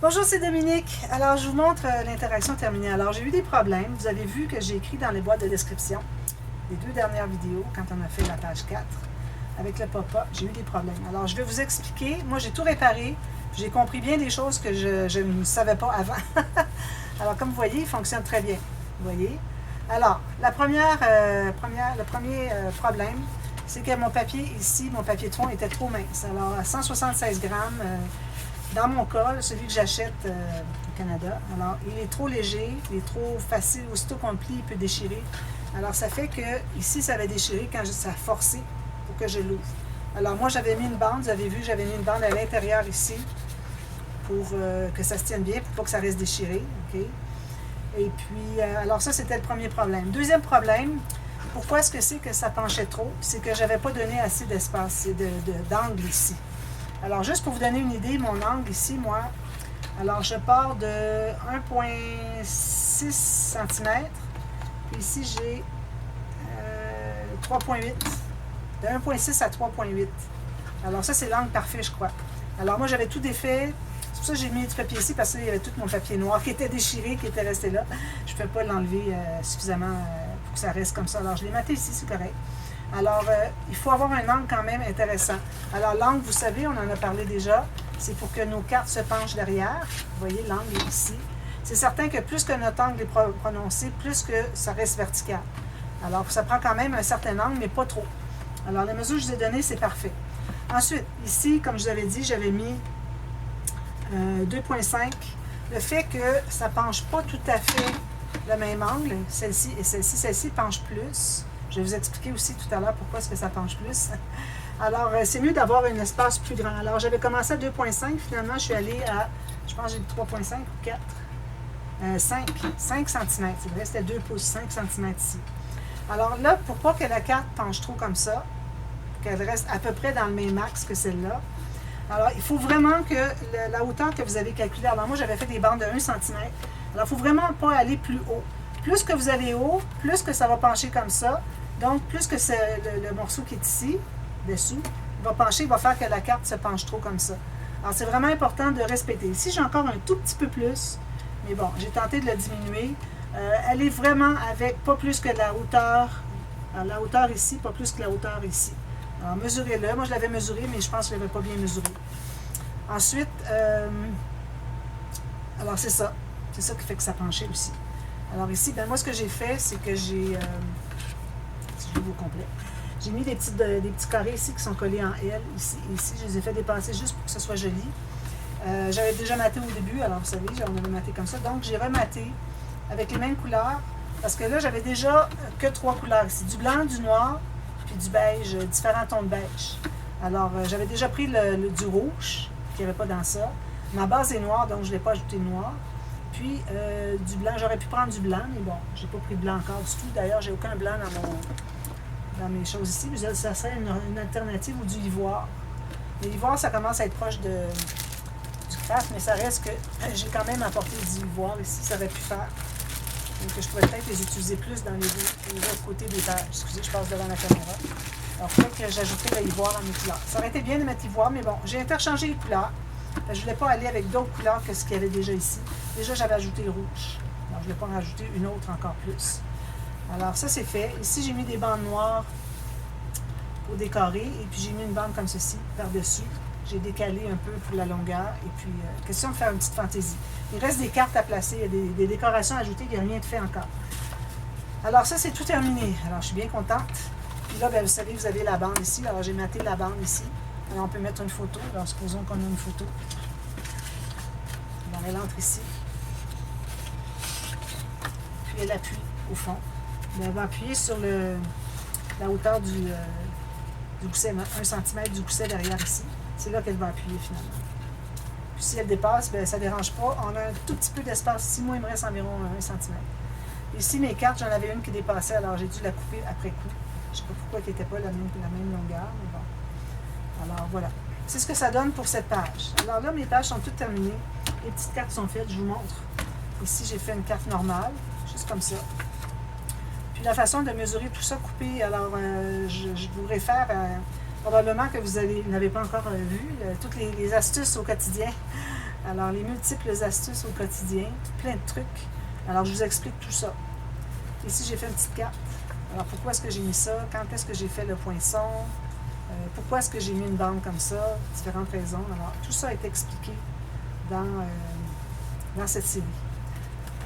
Bonjour, c'est Dominique. Alors, je vous montre l'interaction terminée. Alors, j'ai eu des problèmes. Vous avez vu que j'ai écrit dans les boîtes de description les deux dernières vidéos, quand on a fait la page 4, avec le pop-up, j'ai eu des problèmes. Alors, je vais vous expliquer. Moi, j'ai tout réparé. J'ai compris bien des choses que je ne savais pas avant. Alors, comme vous voyez, il fonctionne très bien. Vous voyez? Alors, le premier problème, c'est que mon papier ici, mon papier de fond était trop mince. Alors, à 176 grammes, dans mon cas, celui que j'achète au Canada, alors il est trop léger, il est trop facile, aussitôt qu'on le plie, il peut déchirer. Alors, ça fait que ici, ça va déchirer quand ça a forcé pour que je l'ouvre. Alors, moi, j'avais mis une bande, vous avez vu, j'avais mis une bande à l'intérieur ici pour que ça se tienne bien, pour pas que ça reste déchiré. Okay? Et puis, alors ça, c'était le premier problème. Deuxième problème, pourquoi est-ce que c'est que ça penchait trop? C'est que je n'avais pas donné assez d'espace, d'angle ici. Alors, juste pour vous donner une idée, mon angle ici, moi, alors je pars de 1,6 cm, puis ici j'ai 3,8, de 1,6 à 3,8. Alors ça, c'est l'angle parfait, je crois. Alors moi, j'avais tout défait. C'est pour ça que j'ai mis du papier ici, parce qu'il y avait tout mon papier noir qui était déchiré, qui était resté là. Je ne peux pas l'enlever suffisamment pour que ça reste comme ça. Alors, je l'ai maté ici, c'est correct. Alors, il faut avoir un angle quand même intéressant. Alors, l'angle, vous savez, on en a parlé déjà, c'est pour que nos cartes se penchent derrière. Vous voyez, l'angle est ici. C'est certain que plus que notre angle est prononcé, plus que ça reste vertical. Alors, ça prend quand même un certain angle, mais pas trop. Alors, la mesure que je vous ai donnée, c'est parfait. Ensuite, ici, comme je vous avais dit, j'avais mis 2,5. Le fait que ça ne penche pas tout à fait le même angle, celle-ci et celle-ci penche plus. Je vais vous expliquer aussi tout à l'heure pourquoi est-ce que ça penche plus. Alors, c'est mieux d'avoir un espace plus grand. Alors, j'avais commencé à 2,5. Finalement, je suis allée à, je pense que j'ai dit 3,5 ou 4. 5 cm. C'est vrai, c'était 2 pouces, 5 cm ici. Alors là, pour pas que la carte penche trop comme ça, qu'elle reste à peu près dans le même axe que celle-là, alors il faut vraiment que la hauteur que vous avez calculée, alors moi, j'avais fait des bandes de 1 cm. Alors, il ne faut vraiment pas aller plus haut. Plus que vous allez haut, plus que ça va pencher comme ça. Donc, plus que le morceau qui est ici, dessous, va pencher, il va faire que la carte se penche trop comme ça. Alors, c'est vraiment important de respecter. Ici, j'ai encore un tout petit peu plus, mais bon, j'ai tenté de le diminuer. Elle est vraiment avec pas plus que la hauteur ici, pas plus que la hauteur ici. Alors, mesurez-le. Moi, je l'avais mesuré, mais je pense que je ne l'avais pas bien mesuré. Ensuite, alors c'est ça. C'est ça qui fait que ça penchait aussi. Alors ici, ben moi, ce que j'ai fait, c'est que j'ai... si je l'ouvre au complet. J'ai mis des petits carrés ici qui sont collés en L. Ici, je les ai fait dépasser juste pour que ce soit joli. J'avais déjà maté au début, alors vous savez, on avait maté comme ça. Donc, j'ai rematé avec les mêmes couleurs. Parce que là, j'avais déjà que 3 couleurs ici. Du blanc, du noir, puis du beige, différents tons de beige. Alors, j'avais déjà pris du rouge, qu'il n'y avait pas dans ça. Ma base est noire, donc je ne l'ai pas ajouté noir. Puis, du blanc, j'aurais pu prendre du blanc, mais bon, je n'ai pas pris de blanc encore du tout. D'ailleurs, j'ai aucun blanc dans mes choses ici. Mais ça serait une alternative ou du ivoire. Mais l'ivoire, ça commence à être proche du craft, mais ça reste que j'ai quand même apporté du ivoire ici, ça aurait pu faire. Donc, je pourrais peut-être les utiliser plus dans les autres côtés des pages. Excusez, je passe devant la caméra. Alors, peut-être que j'ajouterai le ivoire dans mes couleurs. Ça aurait été bien de mettre ivoire, mais bon, j'ai interchangé les couleurs. Je ne voulais pas aller avec d'autres couleurs que ce qu'il y avait déjà ici. Déjà, j'avais ajouté le rouge. Alors, je ne voulais pas en rajouter une autre encore plus. Alors, ça, c'est fait. Ici, j'ai mis des bandes noires au décoré. Et puis, j'ai mis une bande comme ceci par-dessus. J'ai décalé un peu pour la longueur. Et puis, question de faire une petite fantaisie. Il reste des cartes à placer. Il y a des décorations à ajouter. Il n'y a rien de fait encore. Alors, ça, c'est tout terminé. Alors, je suis bien contente. Puis là, bien, vous savez, vous avez la bande ici. Alors, j'ai maté la bande ici. Alors, on peut mettre une photo. Alors, supposons qu'on a une photo. Alors, elle entre ici. Puis, elle appuie au fond. Elle va appuyer sur la hauteur du gousset, 1 cm du gousset derrière ici. C'est là qu'elle va appuyer finalement. Puis, si elle dépasse, bien, ça ne dérange pas. On a un tout petit peu d'espace ici. Moi, il me reste environ 1 cm. Ici, mes cartes, j'en avais une qui dépassait. Alors, j'ai dû la couper après coup. Je ne sais pas pourquoi elle n'était pas la même longueur, mais bon. Alors, voilà. C'est ce que ça donne pour cette page. Alors là, mes pages sont toutes terminées. Les petites cartes sont faites, je vous montre. Ici, j'ai fait une carte normale, juste comme ça. Puis la façon de mesurer tout ça coupé, alors je vous réfère probablement que vous n'avez pas encore vu toutes les astuces au quotidien Alors, les multiples astuces au quotidien, plein de trucs. Alors, je vous explique tout ça. Ici, j'ai fait une petite carte. Alors, pourquoi est-ce que j'ai mis ça? Quand est-ce que j'ai fait le poinçon? Pourquoi est-ce que j'ai mis une bande comme ça? Différentes raisons. Alors, tout ça est expliqué dans cette série.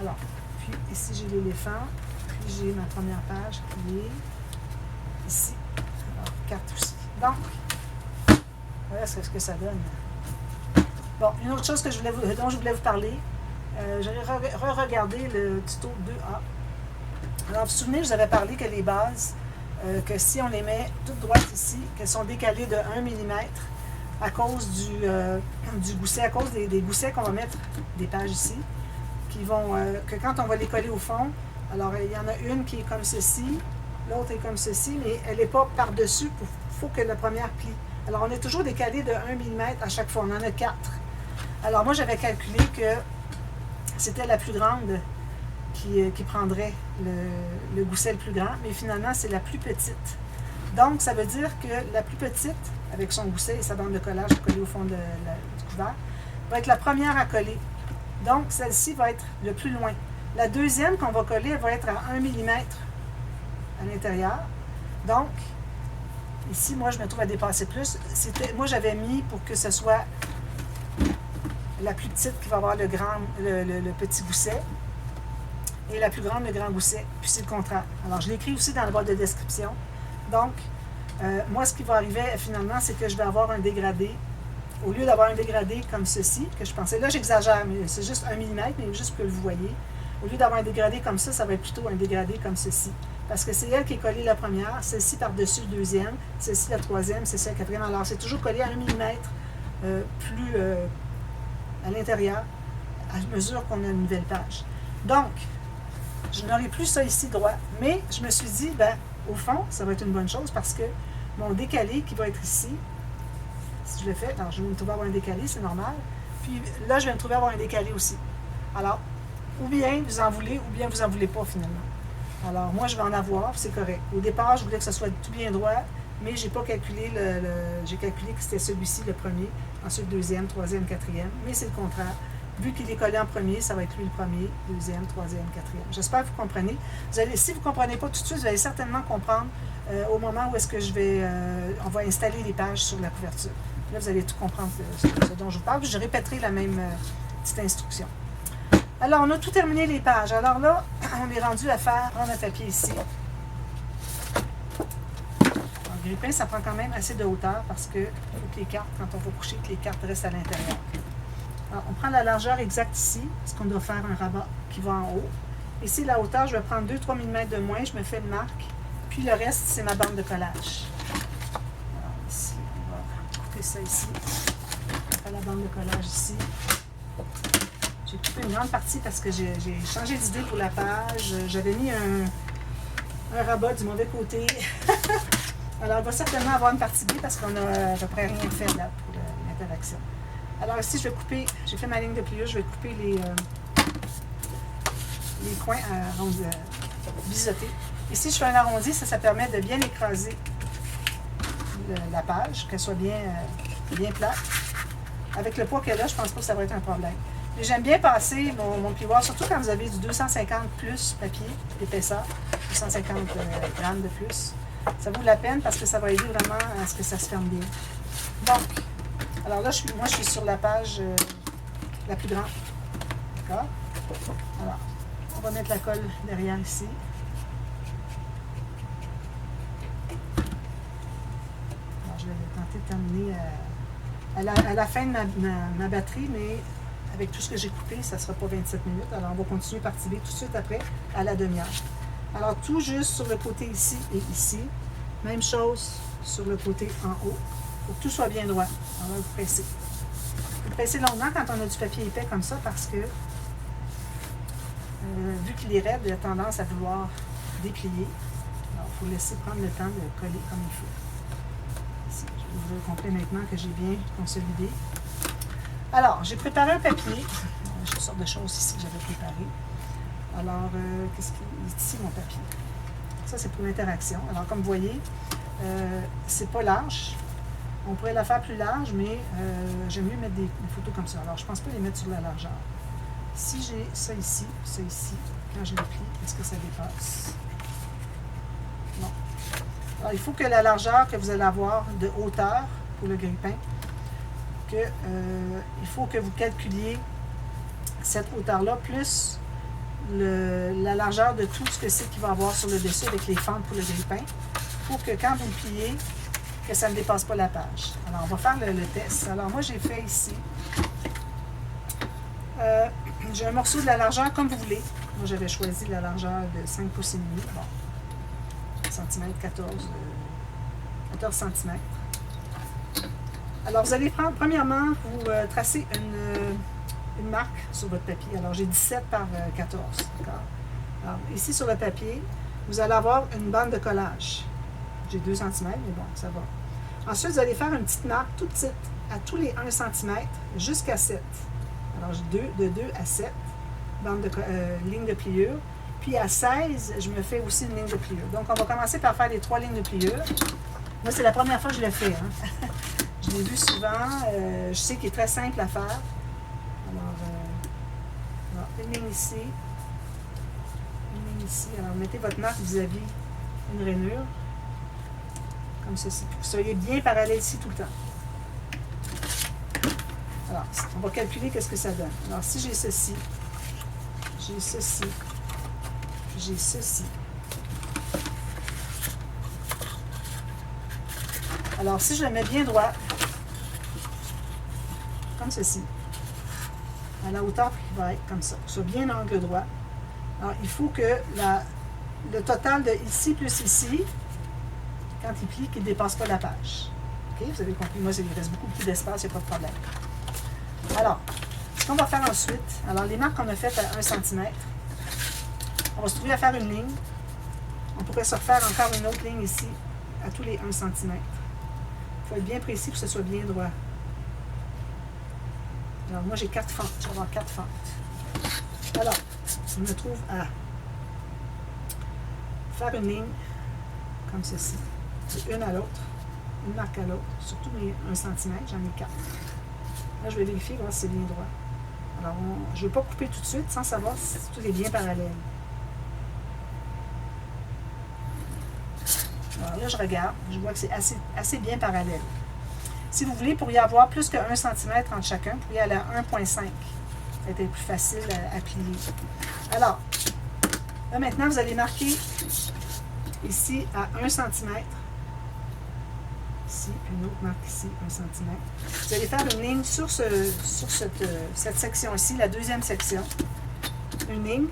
Alors, puis ici, j'ai l'éléphant. Puis, j'ai ma première page qui est ici. Alors, carte aussi. Donc, voilà ce que ça donne. Bon, une autre chose dont je voulais vous parler, j'ai re-regardé le tuto 2A. Alors, vous vous souvenez, je vous avais parlé que les bases, que si on les met toutes droites ici, qu'elles sont décalées de 1 mm à cause du gousset, à cause des goussets qu'on va mettre des pages ici, qui vont, que quand on va les coller au fond, alors il y en a une qui est comme ceci, l'autre est comme ceci, mais elle n'est pas par-dessus, il faut que la première plie. Alors, on est toujours décalé de 1 mm à chaque fois, on en a 4. Alors, moi, j'avais calculé que c'était la plus grande qui prendrait le gousset le plus grand, mais finalement, c'est la plus petite. Donc, ça veut dire que la plus petite, avec son gousset et sa bande de collage collée au fond du couvert, va être la première à coller. Donc, celle-ci va être le plus loin. La deuxième qu'on va coller, elle va être à 1 mm à l'intérieur. Donc, ici, moi, je me trouve à dépasser plus. Moi, j'avais mis pour que ce soit la plus petite qui va avoir le petit gousset et la plus grande, le grand gousset. Puis c'est le contraire. Alors, je l'ai écrit aussi dans la boîte de description. Donc, moi, ce qui va arriver finalement, c'est que je vais avoir un dégradé. Au lieu d'avoir un dégradé comme ceci, que je pensais, là, j'exagère, mais c'est juste 1 mm, mais juste que vous voyez. Au lieu d'avoir un dégradé comme ça va être plutôt un dégradé comme ceci. Parce que c'est elle qui est collée la première, celle-ci par-dessus le deuxième, celle-ci la troisième, celle-ci la quatrième. Alors, c'est toujours collé à 1 mm plus à l'intérieur, à mesure qu'on a une nouvelle page. Donc, je n'aurai plus ça ici droit. Mais je me suis dit, ben, au fond, ça va être une bonne chose parce que mon décalé qui va être ici, si je le fais, alors je vais me trouver avoir un décalé, c'est normal. Puis là, je vais me trouver avoir un décalé aussi. Alors, ou bien vous en voulez, ou bien vous n'en voulez pas finalement. Alors, moi, je vais en avoir, c'est correct. Au départ, je voulais que ce soit tout bien droit, mais je n'ai pas calculé j'ai calculé que c'était celui-ci le premier, ensuite deuxième, troisième, quatrième, mais c'est le contraire. Vu qu'il est collé en premier, ça va être lui le premier, deuxième, troisième, quatrième. J'espère que vous comprenez. Si vous ne comprenez pas tout de suite, vous allez certainement comprendre au moment où est-ce que on va installer les pages sur la couverture. Là, vous allez tout comprendre ce dont je vous parle. Je répéterai la même petite instruction. Alors, on a tout terminé les pages. Alors là, on est rendu à prendre un papier ici. Le grille-pain, ça prend quand même assez de hauteur parce qu'il faut que les cartes, quand on va coucher, que les cartes restent à l'intérieur. Alors, on prend la largeur exacte ici, parce qu'on doit faire un rabat qui va en haut. Ici, la hauteur, je vais prendre 2-3 mm de moins, je me fais une marque. Puis le reste, c'est ma bande de collage. Alors ici, on va couper ça ici. On fait la bande de collage ici. J'ai coupé une grande partie parce que j'ai changé d'idée pour la page. J'avais mis un rabat du mauvais côté. Alors, on va certainement avoir une partie B parce qu'on n'a à peu près rien fait là pour l'interaction. Alors ici, je vais couper, j'ai fait ma ligne de pliure, je vais couper les coins biseautés. Ici, je fais un arrondi, ça permet de bien écraser la page, qu'elle soit bien plate. Avec le poids qu'elle a, je ne pense pas que ça va être un problème. Mais j'aime bien passer mon plioir, surtout quand vous avez du 250 plus papier d'épaisseur, 250 grammes de plus. Ça vaut la peine parce que ça va aider vraiment à ce que ça se ferme bien. Donc, alors là, moi, je suis sur la page la plus grande. D'accord? Alors, on va mettre la colle derrière ici. Alors, je vais tenter de terminer à la fin de ma batterie, mais avec tout ce que j'ai coupé, ça ne sera pas 27 minutes. Alors, on va continuer par tirer tout de suite après, à la demi-heure. Alors, tout juste sur le côté ici et ici. Même chose sur le côté en haut. Il faut que tout soit bien droit. On va vous presser. Vous pressez longuement quand on a du papier épais comme ça parce que, vu qu'il est raide, il a tendance à vouloir déplier. Alors, il faut laisser prendre le temps de coller comme il faut. Ici, je vais ouvrir le complet maintenant que j'ai bien consolidé. Alors, j'ai préparé un papier. J'ai toutes sortes de choses ici que j'avais préparées. Alors, qu'est-ce qui est ici, mon papier? Ça, c'est pour l'interaction. Alors, comme vous voyez, c'est pas large. On pourrait la faire plus large, mais j'aime mieux mettre des photos comme ça. Alors, je ne pense pas les mettre sur la largeur. Si j'ai ça ici, quand je les plie, est-ce que ça dépasse? Non. Alors, il faut que la largeur que vous allez avoir de hauteur pour le grille-pain, il faut que vous calculiez cette hauteur-là, plus la largeur de tout ce que c'est qu'il va avoir sur le dessus avec les fentes pour le grille-pain, pour que quand vous le pliez, que ça ne dépasse pas la page. Alors, on va faire le test. Alors, moi, j'ai fait ici. J'ai un morceau de la largeur comme vous voulez. Moi, j'avais choisi la largeur de 5 pouces et demi. Bon, cm, 14 cm. Alors, vous allez prendre, premièrement, vous tracez une marque sur votre papier. Alors, j'ai 17 par 14. D'accord? Alors, ici, sur le papier, vous allez avoir une bande de collage. J'ai 2 cm, mais bon, ça va. Ensuite, vous allez faire une petite marque toute petite à tous les 1 cm jusqu'à 7. Alors, j'ai de 2 à 7 bandes de, lignes de pliure. Puis à 16, je me fais aussi une ligne de pliure. Donc, on va commencer par faire les 3 lignes de pliure. Moi, c'est la première fois que je le fais. Hein? Je l'ai vu souvent. Je sais qu'il est très simple à faire. Alors, une ligne ici. Une ligne ici. Alors, mettez votre marque vis-à-vis une rainure. Comme ceci. Pour que vous soyez bien parallèle ici tout le temps. Alors, on va calculer qu'est-ce que ça donne. Alors, si j'ai ceci, j'ai ceci, j'ai ceci. Alors, si je le mets bien droit, comme ceci, à la hauteur qui va être comme ça, soit bien angle droit. Alors, il faut que le total de ici plus ici, quand il plie, qu'il ne dépasse pas la page. OK? Vous avez compris, moi, il reste beaucoup plus d'espace, il n'y a pas de problème. Alors, ce qu'on va faire ensuite, alors les marques qu'on a faites à 1 cm, on va se trouver à faire une ligne. On pourrait se refaire encore une autre ligne ici, à tous les 1 cm. Il faut être bien précis pour que ce soit bien droit. Alors, moi, j'ai 4 fentes. Je vais avoir 4 fentes. Alors, je me trouve à faire une ligne comme ceci. Une à l'autre, une marque à l'autre, surtout mes 1 cm, j'en ai 4. Là, je vais vérifier, voir si c'est bien droit. Alors, je ne vais pas couper tout de suite sans savoir si tout est bien parallèle. Alors là, je regarde, je vois que c'est assez bien parallèle. Si vous voulez, pour y avoir plus que 1 cm entre chacun, vous pourriez aller à 1,5. Ça va être plus facile à plier. Alors, là maintenant, vous allez marquer ici à 1 cm. Ici, une autre marque ici, 1 cm. Vous allez faire une ligne sur cette section-ci, la deuxième section. Une ligne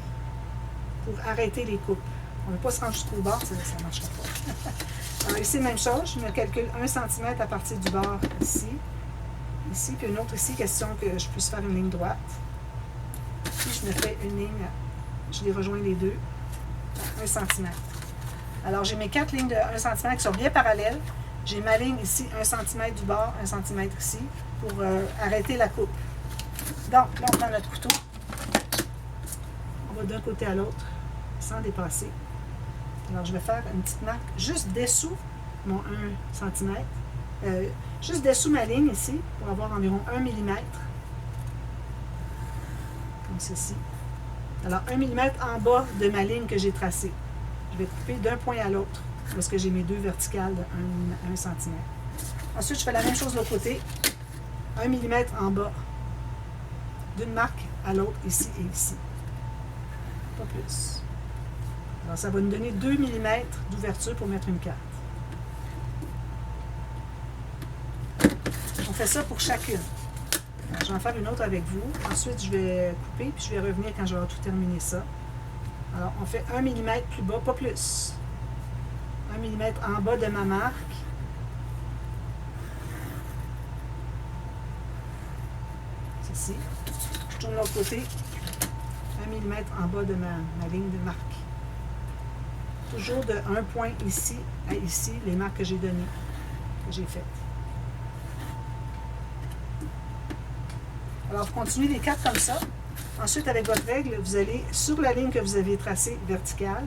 pour arrêter les coupes. On ne va pas se rendre jusqu'au bord, ça ne marchera pas. Alors ici, même chose, je me calcule 1 cm à partir du bord ici. Ici, puis une autre ici, question que je puisse faire une ligne droite. Puis je me fais une ligne, je les rejoins les deux, à 1 cm. Alors j'ai mes 4 lignes de 1 cm qui sont bien parallèles. J'ai ma ligne ici, 1 cm du bord, 1 cm ici, pour arrêter la coupe. Donc, là, on prend notre couteau. On va d'un côté à l'autre, sans dépasser. Alors, je vais faire une petite marque juste dessous mon 1 cm. Juste dessous ma ligne ici, pour avoir environ 1 mm. Comme ceci. Alors, 1 mm en bas de ma ligne que j'ai tracée. Je vais couper d'un point à l'autre, parce que j'ai mes deux verticales de 1 cm. Ensuite, je fais la même chose de l'autre côté. 1 mm en bas d'une marque à l'autre, ici et ici. Pas plus. Alors, ça va nous donner 2 mm d'ouverture pour mettre une carte. On fait ça pour chacune. Alors, je vais en faire une autre avec vous. Ensuite, je vais couper, puis je vais revenir quand je vais tout terminer ça. Alors, on fait 1 mm plus bas, pas plus. 1 mm en bas de ma marque. Ceci. Je tourne de l'autre côté. 1 mm en bas de ma ligne de marque. Toujours de un point ici à ici, les marques que j'ai données, que j'ai faites. Alors, vous continuez les 4 comme ça. Ensuite, avec votre règle, vous allez, sur la ligne que vous avez tracée verticale,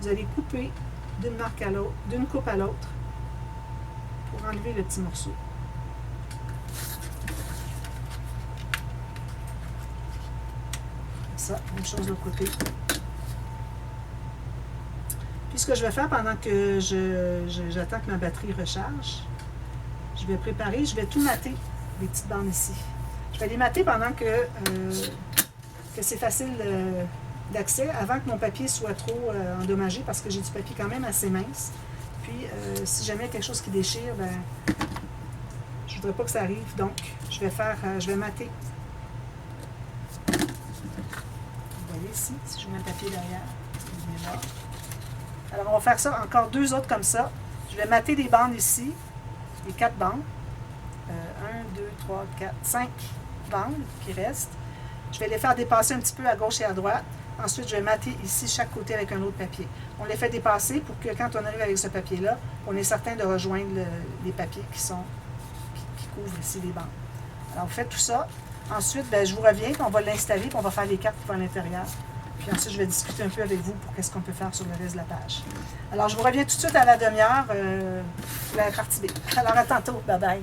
vous allez couper d'une marque à l'autre, d'une coupe à l'autre, pour enlever le petit morceau. ça, même chose de l'autre côté. Puis ce que je vais faire pendant que j'attends que ma batterie recharge, je vais préparer, je vais tout mater, les petites bandes ici. Je vais les mater pendant que c'est facile d'accès, avant que mon papier soit trop endommagé, parce que j'ai du papier quand même assez mince. Puis si jamais il y a quelque chose qui déchire, ben, je ne voudrais pas que ça arrive, donc je vais mater. Vous voyez ici, si je mets le papier derrière, il est là. Alors, on va faire ça, encore 2 autres comme ça. Je vais mater des bandes ici, les 4 bandes. 1, 2, 3, 4, 5 bandes qui restent. Je vais les faire dépasser un petit peu à gauche et à droite. Ensuite, je vais mater ici chaque côté avec un autre papier. On les fait dépasser pour que quand on arrive avec ce papier-là, on est certain de rejoindre les papiers qui couvrent ici les bandes. Alors, vous faites tout ça. Ensuite, ben, je vous reviens, puis on va l'installer, puis on va faire les cartes qui vont à l'intérieur. Puis ensuite, je vais discuter un peu avec vous pour qu'est-ce qu'on peut faire sur le reste de la page. Alors, je vous reviens tout de suite à la demi-heure, la partie B. Alors, à tantôt. Bye bye.